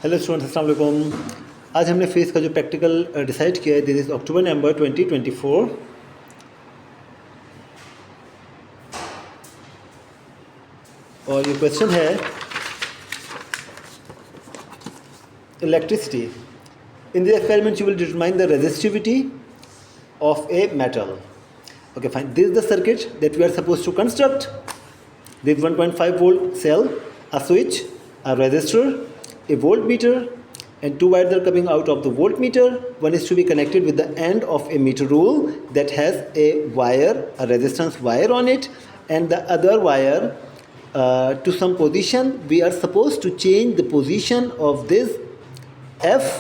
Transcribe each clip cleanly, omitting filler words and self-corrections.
Hello students, अस्सलाम वालेकुम। आज हमने फेस का जो प्रैक्टिकल डिसाइड किया है, दिस इज़ अक्टूबर नवंबर 2024 और ये क्वेश्चन है electricity. In this experiment you will determine the resistivity of a metal. Okay, fine. This is the circuit that we are supposed to construct. This 1.5 volt cell, a switch, a resistor, a voltmeter, and two wires are coming out of the voltmeter. One is to be connected with the end of a meter rule that has a wire, a resistance wire on it, and the other wire to some position. We are supposed to change the position of this F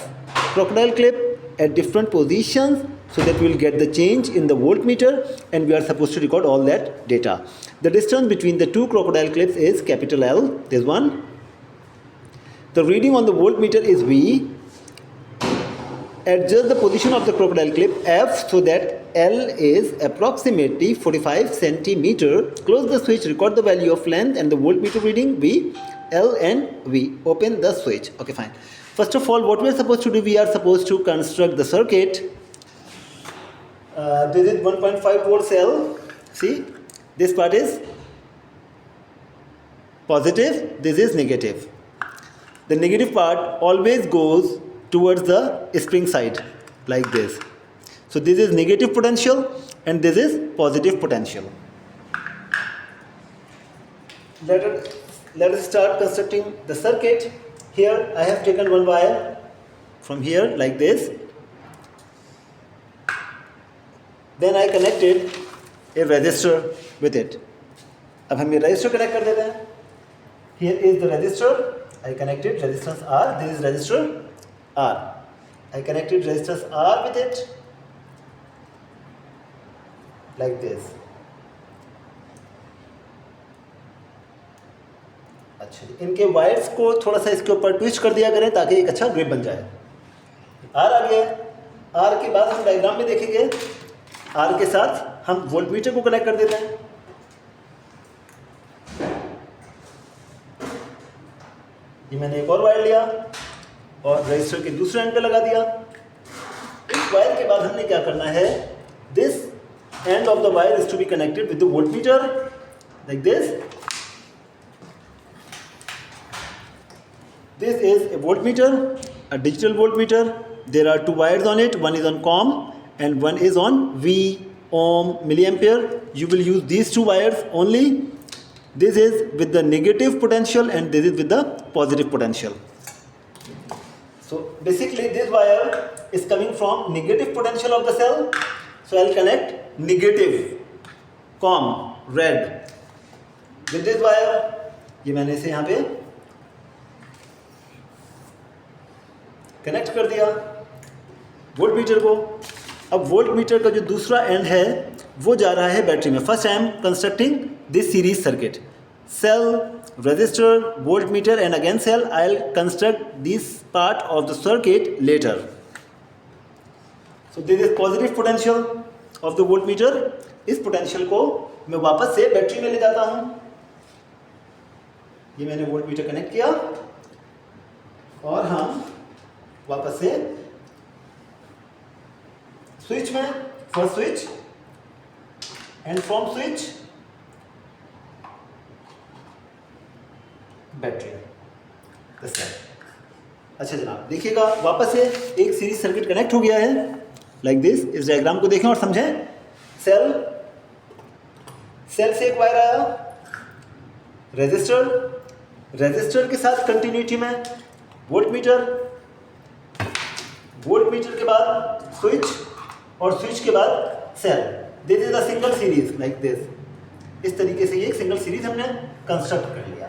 crocodile clip at different positions so that we will get the change in the voltmeter, and we are supposed to record all that data. The distance between the two crocodile clips is capital L, this one. The reading on the voltmeter is V. Adjust the position of the crocodile clip F so that L is approximately 45 centimeter. Close the switch, record the value of length and the voltmeter reading V, L and V. Open the switch. Okay, fine. First of all, what we are supposed to do, we are supposed to construct the circuit. This is 1.5 volt cell. See, this part is positive, this is negative. The negative part always goes towards the spring side like this. So this is negative potential and this is positive potential. Let us start constructing the circuit. Here I have taken one wire from here like this. Then I connected a resistor with it. अब हम ये resistor connect कर देते हैं. Here is the resistor. I connected resistance R. This is resistor R. I connected resistance R with it like this. अच्छा, इनके wires को थोड़ा सा इसके ऊपर ट्विस्ट कर दिया करें ताकि एक अच्छा ग्रिप बन जाए. R आ गया. R के बाद हम डायग्राम में देखेंगे. R के साथ हम वोल्टमीटर को कनेक्ट कर देते हैं. ये मैंने एक और वायर लिया और रजिस्टर के दूसरे एंड पे लगा दिया. इस वायर के बाद हमने क्या करना है, this end of the wire is to be connected with the voltmeter like this. This is a voltmeter, a digital voltmeter. There are two wires on it. One is on COM and one is on V, ohm, milliampere. You will use these two wires only. This is with the negative potential and this is with the positive potential. So basically this wire is coming from negative potential of the cell. So I will connect negative COM red with this wire. ये मैंने इसे यहाँ पे connect कर दिया voltmeter को. अब voltmeter का जो दूसरा एंड है वो जा रहा है बैटरी में. First I am constructing this series circuit, cell, resistor, voltmeter and again cell. I will construct this part of the circuit later. So this is positive potential of the voltmeter. इस potential को मैं वापस से battery में ले जाता हूँ. ये मैंने वोल्टमीटर कनेक्ट किया और हम वापस से स्विच में, first switch and from switch battery. अच्छा जनाब देखिएगा, वापस से एक सीरीज सर्किट कनेक्ट हो गया है लाइक दिस. इस डायग्राम को देखें और समझें. सेल से एक वायर आया, रजिस्टर के साथ कंटिन्यूटी में वोल्टमीटर के बाद स्विच और स्विच के बाद cell. This is a single series like this. इस तरीके से ये एक सिंगल सीरीज हमने कंस्ट्रक्ट कर लिया.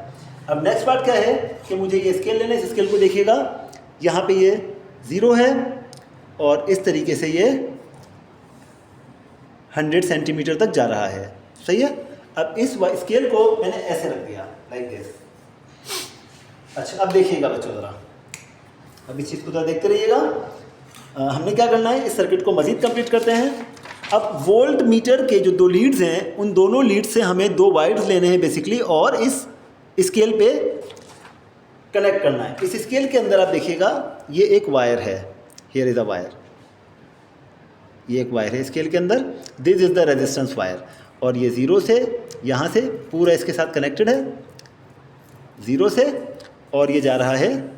अब नेक्स्ट पार्ट क्या है कि मुझे ये स्केल लेना है. इस स्केल को देखिएगा, यहाँ पे ये 0 है और इस तरीके से ये 100 सेंटीमीटर तक जा रहा है. सही है. अब इस स्केल को मैंने ऐसे रख दिया लाइक दिस. अच्छा अब देखिएगा बच्चों ज़रा, अब इस चीज़ को तो देखते रहिएगा. हमने क्या करना है, इस सर्किट को मज़ीद कंप्लीट करते हैं. अब वोल्ट मीटर के जो दो लीड्स हैं उन दोनों लीड से हमें दो वायर्स लेने हैं बेसिकली, और इस स्केल पे कनेक्ट करना है। इस स्केल के अंदर आप देखिएगा ये एक वायर है, हियर इज़ अ वायर, ये एक वायर है स्केल के अंदर, this is the resistance wire, और ये ज़ीरो से यहाँ से पूरा इसके साथ कनेक्टेड है, ज़ीरो से, और ये जा रहा है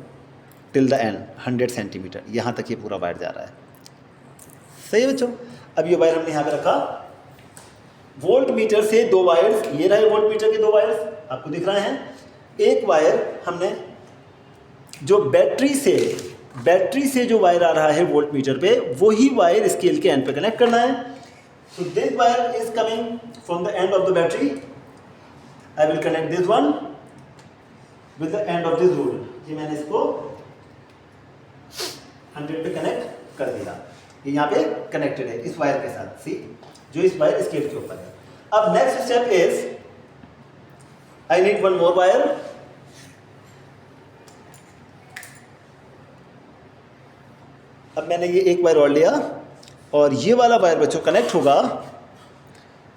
टिल द एंड 100 सेंटीमीटर, यहाँ तक ये पूरा वायर जा रहा है। सही है बच्चों। अब ये वायर हमने यहाँ पे रखा, वोल्ट मीटर से दो वायर्स, ये रहे वोल्ट मीटर के दो वायर्स आपको दिख रहे हैं। एक वायर हमने जो बैटरी से जो वायर आ रहा है वोल्ट मीटर पे, वही वायर स्केल के एंड पे कनेक्ट करना है। So this wire is coming from the end of the battery, I will connect this one with the end of this rule. ये मैंने इसको 100 पे कनेक्ट कर दिया, ये यहाँ पे कनेक्टेड है इस वायर के साथ, सी, जो इस वायर स्केल के ऊपर है। अब next step is I need one more wire. अब मैंने ये एक वायर और लिया, और ये वाला वायर बच्चों कनेक्ट होगा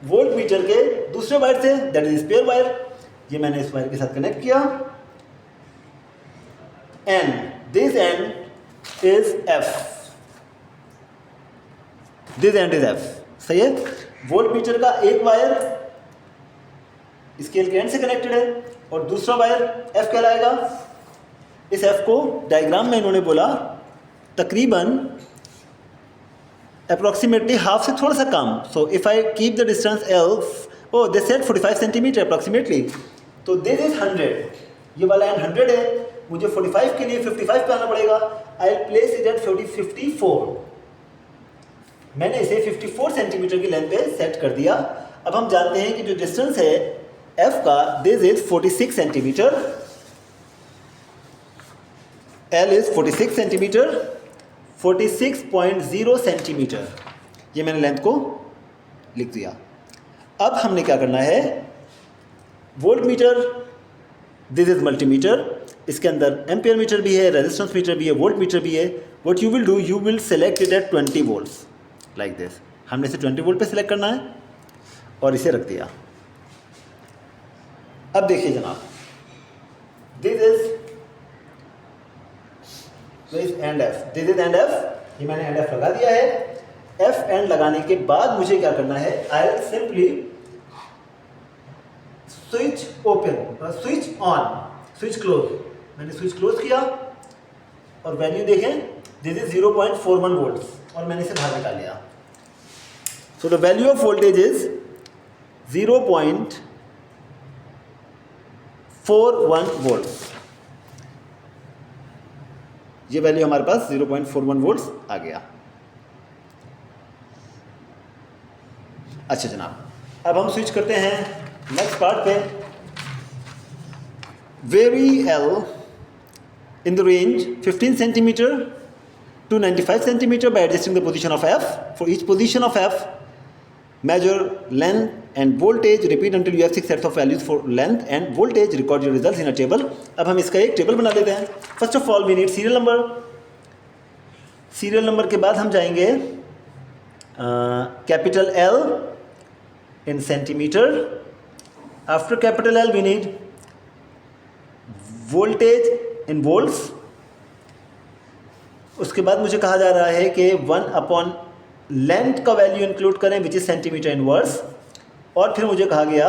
वोल्ट मीटर के दूसरे वायर से, दैट इज स्पेयर वायर। ये मैंने इस वायर के साथ कनेक्ट किया, and this and is F, this and is F. सही है। वोल्ट मीटर का एक वायर स्केल के एंड से कनेक्टेड है, और दूसरा वायर एफ कहलाएगा। इस एफ को डायग्राम में इन्होंने बोला तकरीबन अप्रॉक्सीमेटली हाफ से थोड़ा सा कम। So if I keep the distance L, oh they said 45 centimetre approximately, तो दिस इज 100, ये वाला एंड 100 है, मुझे 45 के लिए 55 पे आना पड़ेगा। आई प्लेस इट एट 54, मैंने इसे 54 सेंटीमीटर की लेंथ पे सेट कर दिया। अब हम जानते हैं कि जो डिस्टेंस है एफ का, this is 46 centimetre, L is 46 centimetre, 46.0 centimetre, ये मैंने लेंथ को लिख दिया। अब हमने क्या करना है, volt meter, this is multimeter, इसके अंदर एम्पियर मीटर भी है, रेजिस्टेंस मीटर भी है, वोल्ट मीटर भी है। What you will do, you will select it at 20 volts like this. हमने इसे 20 वोल्ट पे सेलेक्ट करना है और इसे रख दिया। अब देखिए जनाब, this is and F, this is and F, ये मैंने एंड एफ लगा दिया है। एफ एंड लगाने के बाद मुझे क्या करना है, I will simply switch open, switch on, switch close. मैंने स्विच क्लोज किया और वैल्यू देखें, दिस इज 0.41 वोल्ट्स, और मैंने इसे बाहर निकाल लिया। So the value of voltage is 0.41 volts. ये वैल्यू हमारे पास 0.41 वोल्ट्स आ गया। अच्छा जनाब, अब हम स्विच करते हैं नेक्स्ट पार्ट पे। Very L in the range 15 centimeter to 95 centimeter by adjusting the position of F. For each position of F, measure length and voltage, repeat until you have 6 sets of values for length and voltage, record your results in a table. अब हम इसका एक table बना लेते हैं। First of all we need serial number. Serial number के बाद हम जाएंगे capital L in centimeter. After capital L we need voltage in volts. उसके बाद मुझे कहा जा रहा है कि 1 अपॉन लेंथ का वैल्यू इंक्लूड करें विच इज सेंटीमीटर इनवर्स, और फिर मुझे कहा गया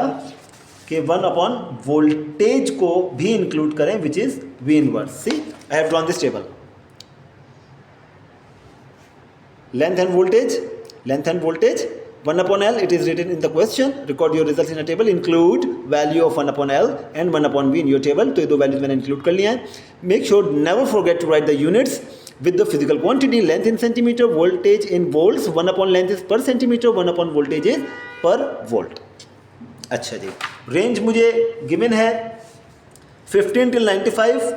कि 1 अपॉन वोल्टेज को भी इंक्लूड करें which is V inverse. See, I have drawn this table, length and voltage, length and voltage 1 upon L, it is written in the question, record your results in a table, include value of 1 upon L and 1 upon V in your table। तो ये दो values मैंने include कर लिया है। Make sure never forget to write the units with the physical quantity, length in centimeter, voltage in volts, 1 upon length is per centimeter, 1 upon voltage is per volt. अच्छा जी, range मुझे given है 15 till 95,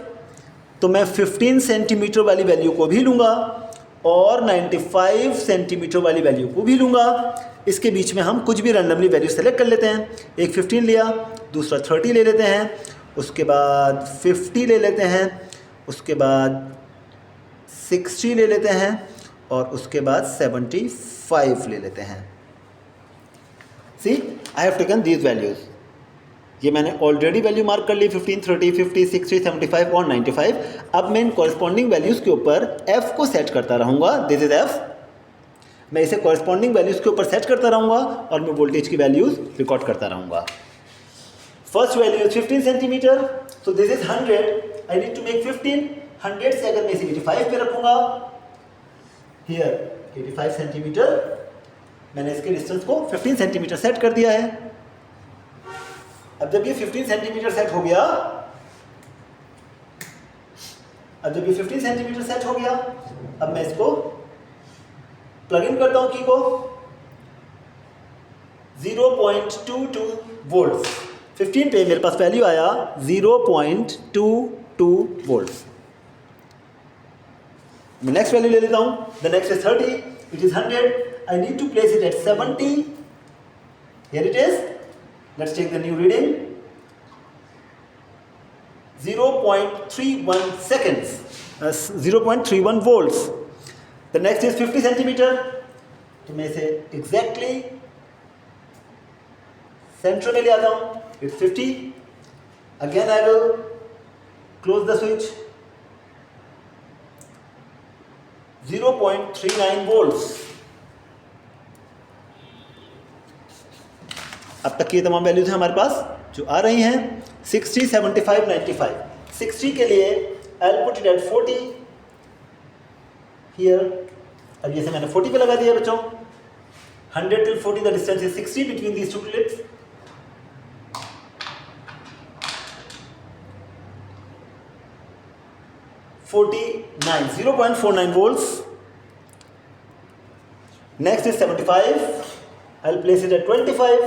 तो मैं 15 centimetre वाली value को भी लूँगा और 95 सेंटीमीटर वाली वैल्यू को भी लूँगा। इसके बीच में हम कुछ भी रैंडमली वैल्यू सेलेक्ट कर लेते हैं। एक 15 लिया, दूसरा 30 ले लेते हैं, उसके बाद 50 ले लेते हैं, उसके बाद 60 ले लेते हैं, और उसके बाद 75 ले लेते हैं। See, I have taken these values ये मैंने ऑलरेडी वैल्यू मार्क कर ली 15, 30, 50, 60, 75 और 95। अब मैं इन कॉरस्पॉन्डिंग वैल्यूज़ के ऊपर f को सेट करता रहूँगा। This is f। मैं इसे कॉरस्पॉन्डिंग वैल्यूज़ के ऊपर सेट करता रहूँगा और मैं वोल्टेज की वैल्यूज़ रिकॉर्ड करता रहूँगा। First value is 15 centimeter, so this is 100। I need to make 15। 100 से अगर मैं इसे 85 पे रखूँगा, हियर 85 सेंटीमीटर, मैंने इसके डिस्टेंस को 15 सेंटीमीटर सेट कर दिया है। अब जब ये 15 सेंटीमीटर सेट हो गया, अब मैं इसको प्लग इन करता हूं की को 0.22 वोल्ट। 15 पे मेरे पास वैल्यू आया 0.22 वोल्ट। मैं नेक्स्ट वैल्यू ले लेता हूं। The next is 30, it is 100। I need to place it at 70। Here it is. Let's take the new reading. 0.31 seconds, 0.31 volts. The next is 50 centimeter. तो मैं इसे exactly center में ले आता हूँ. It's 50. Again I will close the switch. 0.39 volts. अब तक ये तमाम वैल्यूज हैं हमारे पास जो आ रही हैं। 60, 75, 95। 60 के लिए I'll put it at 40 here। अब ये से मैंने 40 पे लगा दिया बच्चों। 100 till 40 the distance is 60 between these two clips। (49) 0.49 volts। Next is 75। I'll place it at 25।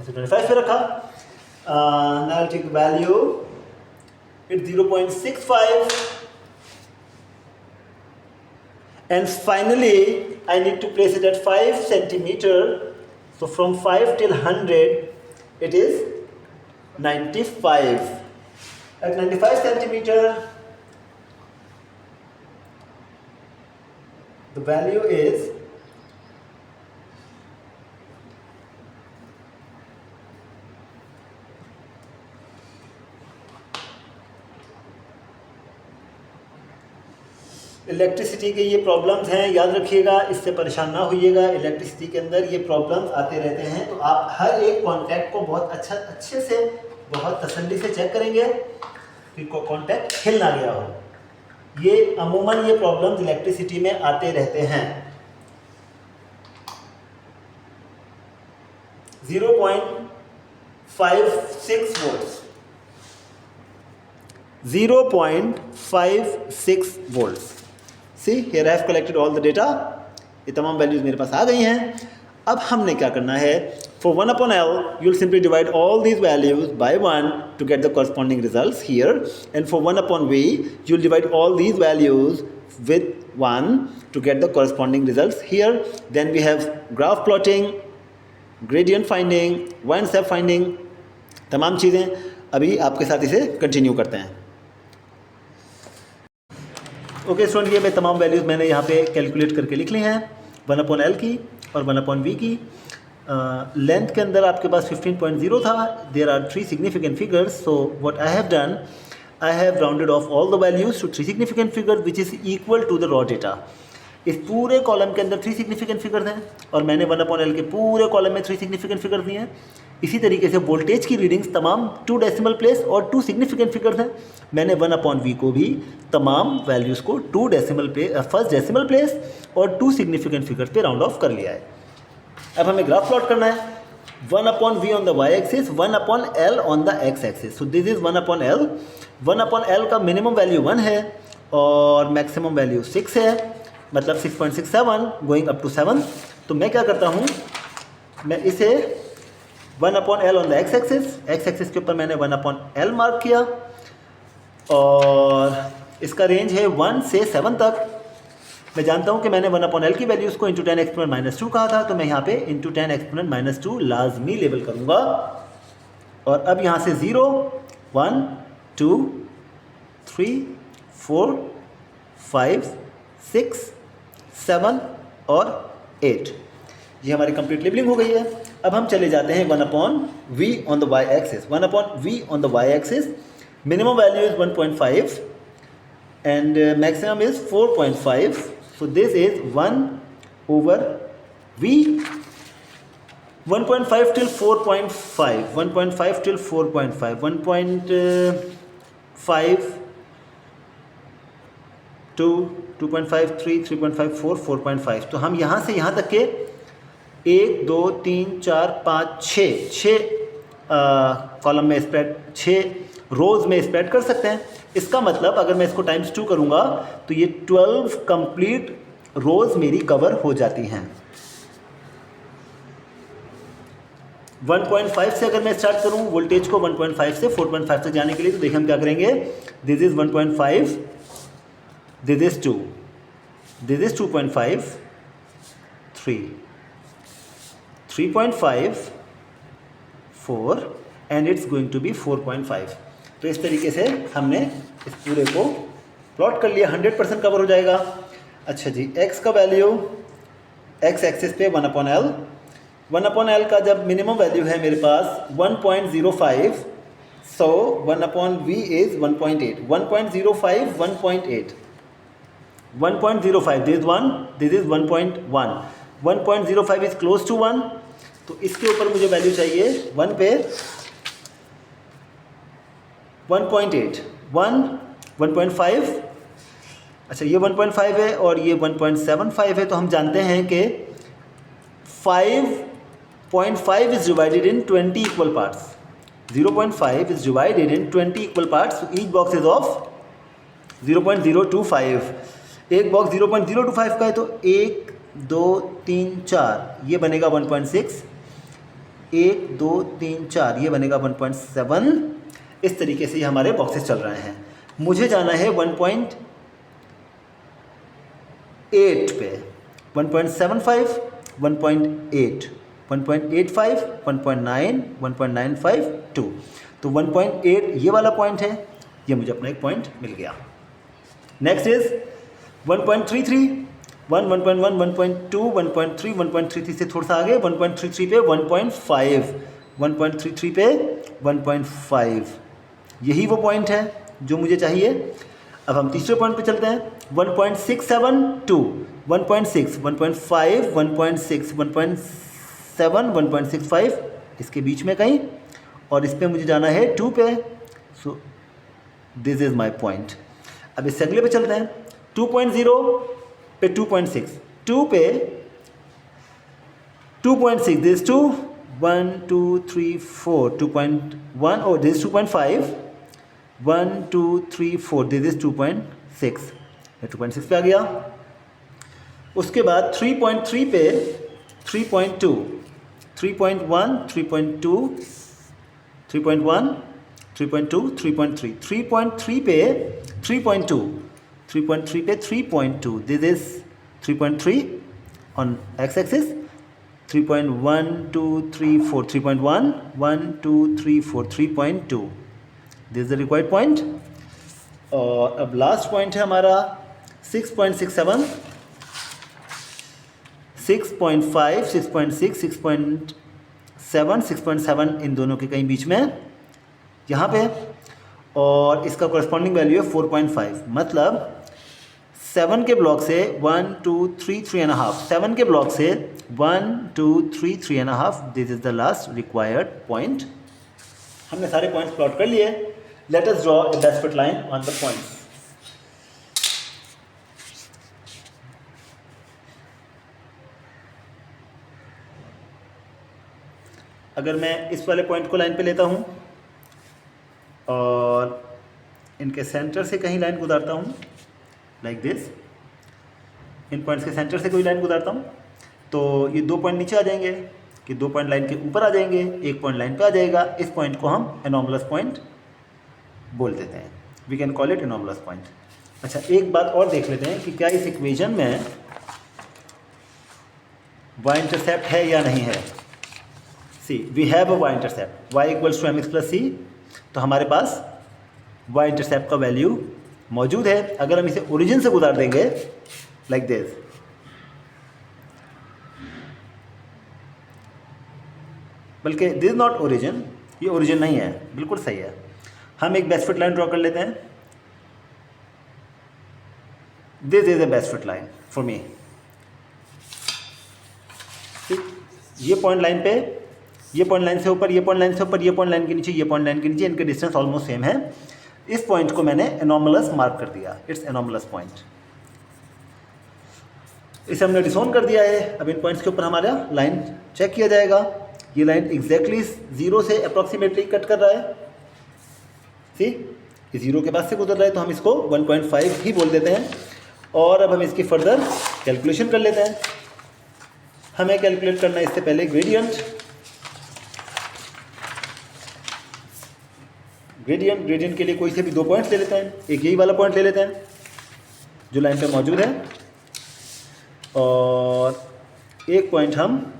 25 पे रखा। Now I'll take the value. It's 0.65, and finally I need to place it at 5 centimeter. So from 5 till 100 it is 95. At 95 centimeter the value is electricity के ये problems हैं, याद रखिएगा, इससे परेशान ना होइएगा। इलेक्ट्रिसिटी के अंदर ये प्रॉब्लम्स आते रहते हैं, तो आप हर एक कॉन्टैक्ट को बहुत अच्छे से बहुत तसल्ली से चेक करेंगे कि कॉन्टैक्ट हिल ना गया हो। ये अमूमन ये प्रॉब्लम्स इलेक्ट्रिसिटी में आते रहते हैं। 0.56 volts, 0.56 volts. See here I have collected all the data. ये तमाम वैल्यूज मेरे पास आ गई हैं। अब हमने क्या करना है, for 1/L you will simply divide all these values by 1 to get the corresponding results here, and for 1/V you will divide all these values with 1 to get the corresponding results here. Then we have graph plotting, gradient finding, one step finding, तमाम चीज़ें अभी आपके साथ इसे continue करते हैं। Okay student, ये मैं तमाम वैल्यूज़ मैंने यहाँ पे कैलकुलेट करके लिख ली हैं 1/L की और 1/V की। लेंथ के अंदर आपके पास 15.0 था। There are 3 significant figures, so what I have done, I have rounded off all the values to 3 significant figures which is equal to the raw data. इस पूरे कॉलम के अंदर 3 सिग्निफिकेंट फिगर्स हैं और मैंने 1/L के पूरे कॉलम में 3 सिग्निफिकेंट फिगर्स दिए हैं। इसी तरीके से वोल्टेज की रीडिंग्स तमाम 2 डेसिमल प्लेस और 2 सिग्निफिकेंट फिगर्स हैं। मैंने 1/V को भी तमाम वैल्यूज़ को 2 decimal place, first decimal place और 2 सिग्निफिकेंट फिगर्स पे राउंड ऑफ कर लिया है। अब हमें ग्राफ प्लॉट करना है। 1/V on the y axis, 1/L on the x axis. So this is 1/L। 1/L का मिनिमम वैल्यू 1 है और मैक्सिमम वैल्यू 6 है, मतलब 6.67 गोइंग अप टू 7। तो मैं क्या करता हूँ, मैं इसे 1/L on the x axis के ऊपर मैंने 1/L मार्क किया और इसका रेंज है 1 से 7 तक। मैं जानता हूँ कि मैंने 1/L की वैल्यूज़ को इंटू 10 एक्सपोनेंट -2 कहा था, तो मैं यहाँ पे इंटू 10 एक्सपोनेंट -2 लाजमी लेबल करूँगा। और अब यहाँ से 0, 1, 2, 3, 4, 5, 6, 7 और 8, ये हमारी कंप्लीट लेबलिंग हो गई है। अब हम चले जाते हैं 1/v on the y axis. 1/v on the y axis, minimum value is 1.5 and maximum is 4.5. So this is 1/v. 1.5 till 4.5, 1.5 till 4.5, 1.5 2, 2.5, 3, 3.5, 4, 4.5. तो हम यहाँ से यहाँ तक के 1, 2, 3, 4, 5, 6 कॉलम में स्प्रेड, 6 रोज़ में स्प्रेड कर सकते हैं. इसका मतलब अगर मैं इसको टाइम्स 2 करूँगा तो ये 12 कंप्लीट रोज़ मेरी कवर हो जाती हैं. 1.5 से अगर मैं स्टार्ट करूँ वोल्टेज को, 1.5 से 4.5 तक जाने के लिए, तो देखिए हम क्या करेंगे. This is 1.5, this is 2, this is 2.5, 3, 3.5, 4 and it's going to be 4.5. तो इस तरीके से हमने इस पूरे को प्लॉट कर लिया. 100% कवर हो जाएगा. अच्छा जी, x का वैल्यू x एक्सिस पे 1/L. 1/L का जब मिनिमम वैल्यू है मेरे पास 1.05, सो 1/v is 1.8. 1.05, 1.8, 1.05, this is 1, this is 1.1. 1.05 is close to 1. तो इसके ऊपर मुझे वैल्यू चाहिए 1 पे 1.8, 1.5. अच्छा, ये 1.5 है और ये 1.75 है. तो हम जानते हैं कि 5.5 is divided in 20 equal parts. 0.5 is divided in 20 equal parts. So each box is of 0.025. एक बॉक्स 0.025 का है तो 1, 2, 3, 4 ये बनेगा 1.6, 1, 2, 3, 4 ये बनेगा 1.7. इस तरीके से ये हमारे बॉक्सेस चल रहे हैं. मुझे जाना है 1.8 पे, 1.75, 1.8, 1.85, 1.9, 1.95, 2. तो 1.8 ये वाला पॉइंट है, ये मुझे अपना एक पॉइंट मिल गया. नेक्स्ट इज 1.33, 1, 1.1, 1.2, 1.3, 1.33 से थोड़ा सा आगे 1.33 पे 1.5, 1.33 पे 1.5. यही वो पॉइंट है जो मुझे चाहिए. अब हम तीसरे पॉइंट पे चलते हैं. 1.672, 1.6, 1.5, 1.6, 1.7, 1.65 इसके बीच में कहीं, और इस पे मुझे जाना है 2 पे. So this is my point. अब इससे अगले पे चलते हैं. 2.0 पे 2.6, 2 पे 2.6, दिस 2, 1, 2, 3, 4, 2.1 और दिस 2.5, 1, 2, 3, 4, दिस इज 2.6. 2.6 पे आ गया. उसके बाद 3.3 पे 3.2, 3.1, 3.2, 3.1, 3.2, 3.3, 3.3 पे 3.2, 3.3 पे 3.2, this is 3.3 on x axis. 3.1, 2, 3, 4, 3.1, 1, 2, 3, 4, 3.2. This is the required point. और अब लास्ट पॉइंट है हमारा 6.67, 6.5, 6.6, 6.7, 6.7 इन दोनों के कहीं बीच में यहाँ पे. और इसका कॉरस्पॉन्डिंग वैल्यू है 4.5. मतलब 7 के ब्लॉक से 1, 2, 3, 3.5, 7 के ब्लॉक से 1, 2, 3, 3.5. This is the last required point. हमने सारे पॉइंट्स प्लॉट कर लिए. Let us draw a desperate line on the points. अगर मैं इस वाले पॉइंट को लाइन पे लेता हूँ और इनके सेंटर से कहीं लाइन गुजारता हूँ लाइक दिस, इन पॉइंट्स के सेंटर से कोई लाइन गुजारता हूँ, तो ये 2 पॉइंट नीचे आ जाएंगे कि 2 पॉइंट लाइन के ऊपर आ जाएंगे, 1 पॉइंट लाइन पे आ जाएगा. इस पॉइंट को हम एनॉमलस पॉइंट बोल देते हैं. We can call it anomalous point. अच्छा, एक बात और देख लेते हैं कि क्या इस इक्वेशन में y इंटरसेप्ट है या नहीं है. See we have a y intercept, y equals to mx plus c. तो हमारे पास y इंटरसेप्ट का वैल्यू मौजूद है. अगर हम इसे ओरिजिन से गुजार देंगे लाइक दिस, बल्कि दिस इज नॉट ओरिजिन, ये ओरिजिन नहीं है, बिल्कुल सही है। हम एक बेस्ट फिट लाइन ड्रॉ कर लेते हैं। This is a best fit line for me. ये पॉइंट लाइन पे, ये पॉइंट लाइन से ऊपर, ये पॉइंट लाइन से ऊपर, ये पॉइंट लाइन के नीचे, ये पॉइंट लाइन के नीचे, इनके डिस्टेंस ऑलमोस्ट सेम है। इस पॉइंट को मैंने एनोमलस मार्क कर दिया, इट्स एनोमलस पॉइंट। इसे हमने डिसोन कर दिया है। अब इन पॉइंट्स के ऊपर हमारा लाइन चेक किया जाएगा। ये लाइन एग्जैक्टली 0 से अप्रॉक्सीमेटली कट कर रहा है। सी, ये 0 के पास से गुजर रहा है, तो हम इसको 1.5 ही बोल देते हैं। और अब हम इसकी फर्दर कैलकुलेशन कर लेते हैं। हमें कैलकुलेट करना है इससे पहले ग्रेडियंट। ग्रेडियंट के लिए कोई से भी 2 पॉइंट्स ले लेते हैं। एक यही वाला पॉइंट ले लेते हैं जो लाइन पे मौजूद है, और एक पॉइंट हम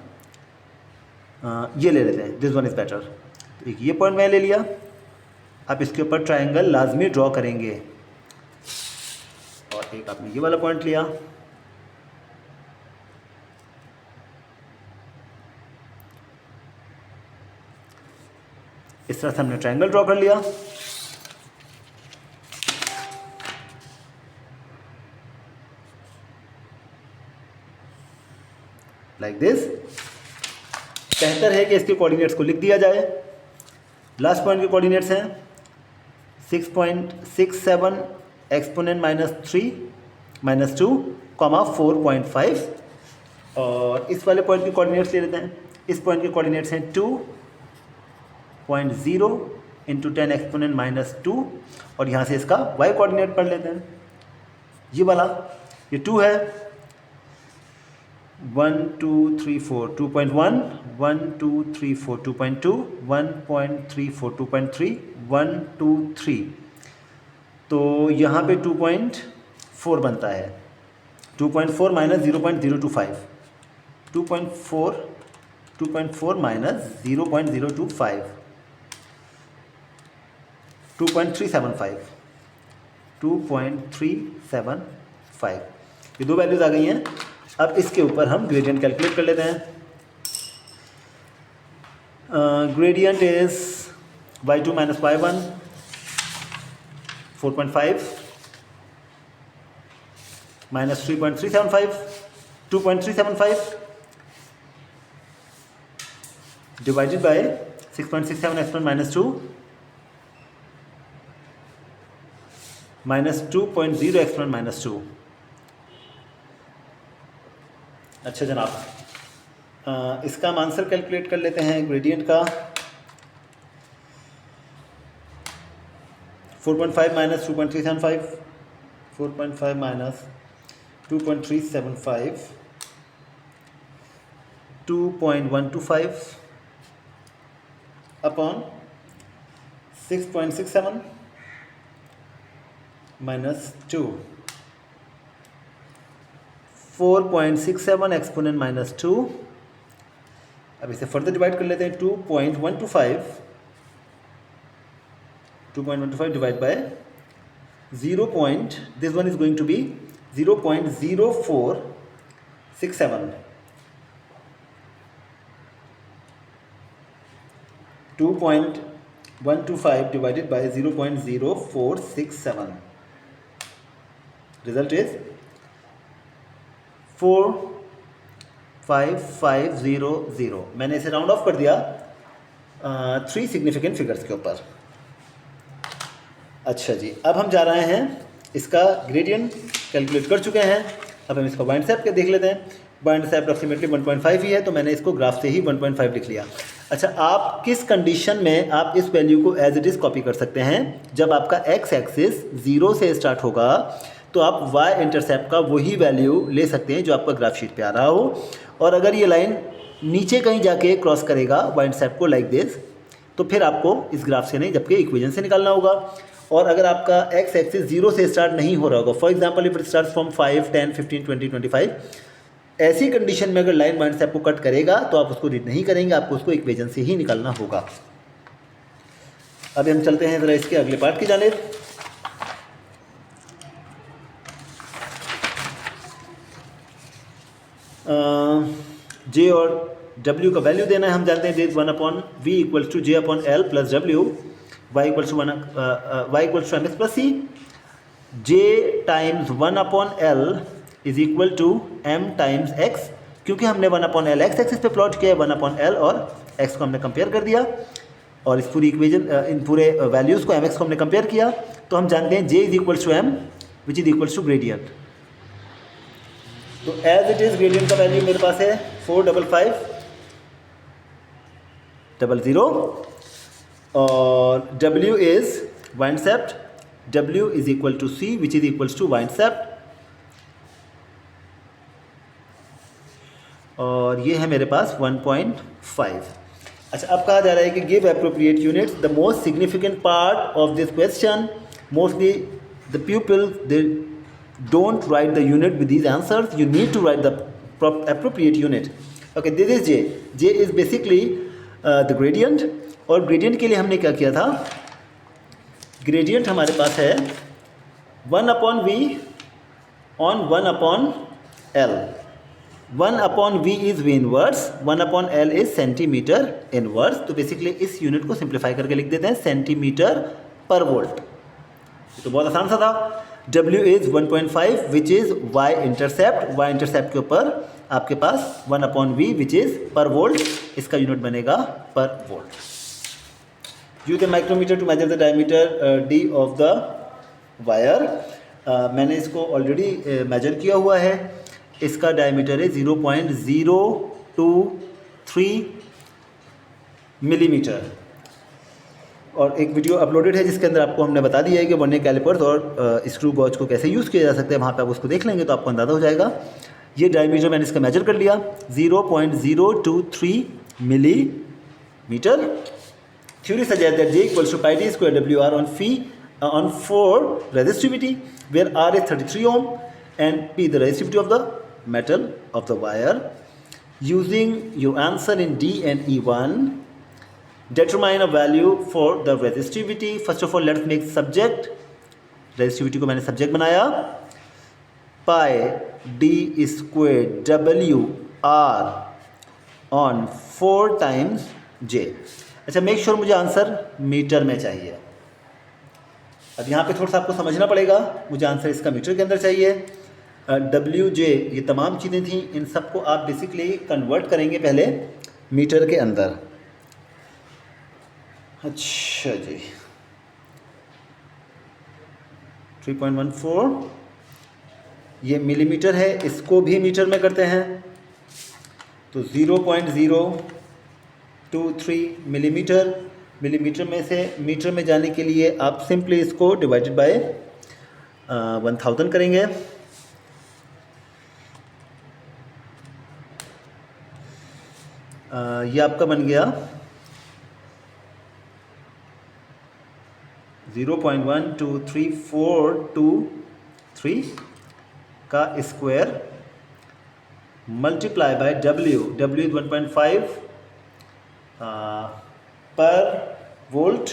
ये ले लेते हैं, दिस वन इज़ बेटर। एक ये पॉइंट मैंने ले लिया। आप इसके ऊपर ट्रायंगल लाजमी ड्रॉ करेंगे। और एक आपने ये वाला पॉइंट लिया। इस तरह से हमने ट्रायंगल ड्रॉ कर लिया। Like this. बेहतर है कि इसके कोऑर्डिनेट्स को लिख दिया जाए। लास्ट पॉइंट के कोऑर्डिनेट्स हैं 6.67 एक्सपोनेंट -3 -2 4.5। और इस वाले पॉइंट के कोऑर्डिनेट्स ले लेते हैं। इस पॉइंट के कोऑर्डिनेट्स हैं 2.0 इंटू 10 एक्सपोनेंट -2। और यहाँ से इसका y कोऑर्डिनेट पढ़ लेते हैं। ये वाला, ये 2 है, 1 2 3 4 2.1 1 2 3 4 2.2 1.34 2.3 1 2 3। तो यहाँ पे 2.4 बनता है। 2.4 माइनस 0.025 2.4 माइनस 0.025 2.375 ये 2 वैल्यूज आ गई हैं। अब इसके ऊपर हम ग्रेडियंट कैलकुलेट कर लेते हैं। Gradient is y2 minus y1 4.5 minus 3.375 2.375 divided by 6.67 exponent -2 minus 2.0 exponent -2। अच्छा जनाब, इसका हम आंसर कैलकुलेट कर लेते हैं ग्रेडियंट का। 4.5 minus 2.375 4.5 minus 2.375 2.125 upon 6.67 minus 2 4.67 exponent -2। अब इसे फर्दर डिवाइड कर लेते हैं। 2.125 divide by 0. This one is going to be 0.0467 2.125 divided by 0.0467 result is 45500। मैंने इसे राउंड ऑफ कर दिया 3 सिग्निफिकेंट फिगर्स के ऊपर। अच्छा जी, अब हम जा रहे हैं, इसका ग्रेडियंट कैलकुलेट कर चुके हैं। अब हम इसका बाइंड सेप के देख लेते हैं। बाइंड सेप अप्रॉक्सीमेटली 1.5 ही है, तो मैंने इसको ग्राफ से ही 1.5 लिख लिया। अच्छा, आप किस कंडीशन में आप इस वैल्यू को एज इट इज़ कॉपी कर सकते हैं? जब आपका एक्स एक्सिस 0 से स्टार्ट होगा तो आप y इंटरसेप्ट का वही वैल्यू ले सकते हैं जो आपका ग्राफ शीट पे आ रहा हो। और अगर ये लाइन नीचे कहीं जाके क्रॉस करेगा y इंटरसेप्ट को लाइक दिस, तो फिर आपको इस ग्राफ से नहीं जबकि इक्वेशन से निकालना होगा। और अगर आपका एक्स एक्सिस 0 से स्टार्ट नहीं हो रहा होगा, for example if it start from 5 10 15 20 25, ऐसी कंडीशन में अगर लाइन पॉइंट से आपको कट करेगा तो आप उसको रीड नहीं करेंगे, आपको उसको इक्वेशन से ही निकालना होगा। अभी हम चलते हैं ज़रा इसके अगले पार्ट की जानिब। जे और W का वैल्यू देना है, हम जानते हैं this 1/v equals to j/L plus W, y equals to mx plus c, j times 1/L is equal to m times x, क्योंकि हमने 1/L x एक्सिस पे प्लॉट किया है, 1/L और x को हमने कंपेयर कर दिया और इस पूरी इक्वेशन इन पूरे वैल्यूज़ को mx को हमने कंपेयर किया, तो हम जानते हैं j is equals to m which is equals to gradient. तो एज इट इज़ ग्रेडियंट का वैल्यू मेरे पास है 45500 और W is y intercept, W is equal to C which is equals to y intercept, और ये है मेरे पास 1.5। अच्छा, अब कहा जा रहा है कि give appropriate units. The most significant part of this question, mostly the people they don't write the unit with these answers, you need to write the appropriate unit. Okay, this is J is basically the gradient, और gradient के लिए हमने क्या किया था, gradient हमारे पास है 1/v on 1/L, 1/v is v inverse, 1/L is centimetre inverse. तो बेसिकली इस यूनिट को सिंप्लीफाई करके लिख देते हैं सेंटीमीटर पर वोल्ट। तो बहुत आसान सा था। W is 1.5 which is y intercept, y intercept के ऊपर आपके पास 1/v which is per volt, इसका यूनिट बनेगा per volt. Use the micrometer to measure the diameter d of the wire. मैंने इसको ऑलरेडी मेजर किया हुआ है, इसका डायमीटर है 0.023 मिलीमीटर, और एक वीडियो अपलोडेड है जिसके अंदर आपको हमने बता दिया है कि वर्नियर कैलिपर्स और स्क्रू गॉज को कैसे यूज़ किया जा सकता है। वहाँ पे आप उसको देख लेंगे तो आपको अंदाज़ा हो जाएगा। ये डायमीटर मैंने इसका मेजर कर लिया 0.023 millimeter. Theory suggest that J equals to pi d square WR on 4 resistivity where R is 33 ohm and P the resistivity of the metal of the wire. Using your answer in D and E1, determine a value for the resistivity. First of all, let's make subject. Resistivity को मैंने subject बनाया, pi d square WR on 4 times J। अच्छा, make sure मुझे answer metre में चाहिए। अब यहाँ पे थोड़ा सा आपको समझना पड़ेगा, मुझे आंसर इसका मीटर के अंदर चाहिए। WJ ये तमाम चीज़ें थी, इन सबको आप बेसिकली कन्वर्ट करेंगे पहले मीटर के अंदर। अच्छा जी, 3.14 ये मिलीमीटर है, इसको भी मीटर में करते हैं तो 0.023 मिलीमीटर। मिलीमीटर में से मीटर में जाने के लिए आप सिंपली इसको डिवाइडेड बाय 1000 करेंगे। ये आपका बन गया 0.12343 का square multiply by W is 1.5 पर वोल्ट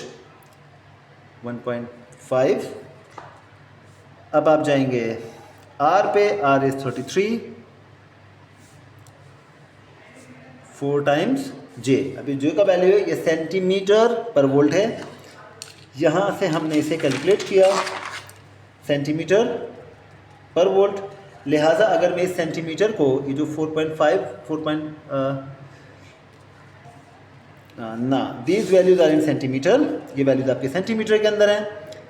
1.5। अब आप जाएंगे R पे, R इज 33, 4 टाइम्स J। अभी J का वैल्यू है, ये सेंटीमीटर पर वोल्ट है, यहाँ से हमने इसे कैलकुलेट किया सेंटीमीटर पर वोल्ट। लिहाजा अगर मैं इस सेंटीमीटर को, ये जो 4.5 these values are in centimeter, ये वैल्यूज आपके सेंटीमीटर के अंदर हैं।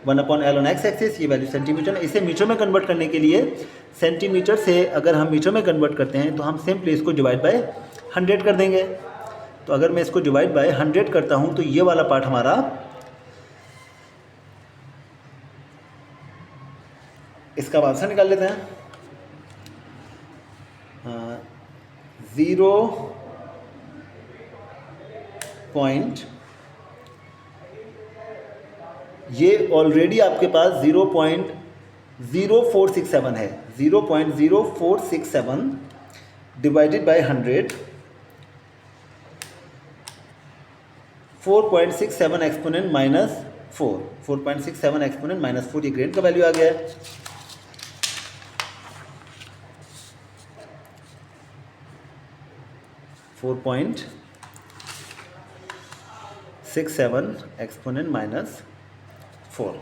1/L ऑन x एक्सिस, ये वैल्यू सेंटीमीटर में। इसे मीटर में कन्वर्ट करने के लिए सेंटीमीटर से अगर हम मीटर में कन्वर्ट करते हैं तो हम सिंपली इसको डिवाइड बाय 100 कर देंगे। तो अगर मैं इसको डिवाइड बाय 100 करता हूँ तो ये वाला पार्ट हमारा इसका आंसर निकाल लेते हैं। 0 पॉइंट, ये ऑलरेडी आपके पास 0.0467 है, 0.0467 divided by 100, 4.67 exponent minus 4, 4.67 exponent minus 4, ये ग्रेड का वैल्यू आ गया है। 4.67 एक्सपोनेंट -4।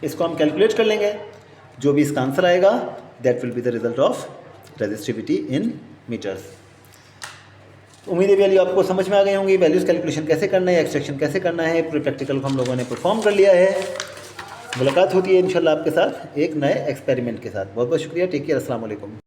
इसको हम कैलकुलेट कर लेंगे, जो भी इसका आंसर आएगा that will be the result of resistivity in meters. उम्मीद है वैल्यू आपको समझ में आ गई होंगी, वैल्यूज़ कैलकुलेशन कैसे करना है, एक्सट्रैक्शन कैसे करना है, पूरे प्रैक्टिकल को हम लोगों ने परफॉर्म कर लिया है। मुलाकात होती है इंशाल्लाह आपके साथ एक नए एक्सपेरिमेंट के साथ। बहुत बहुत शुक्रिया, टेक केयर, अस्सलाम वालेकुम।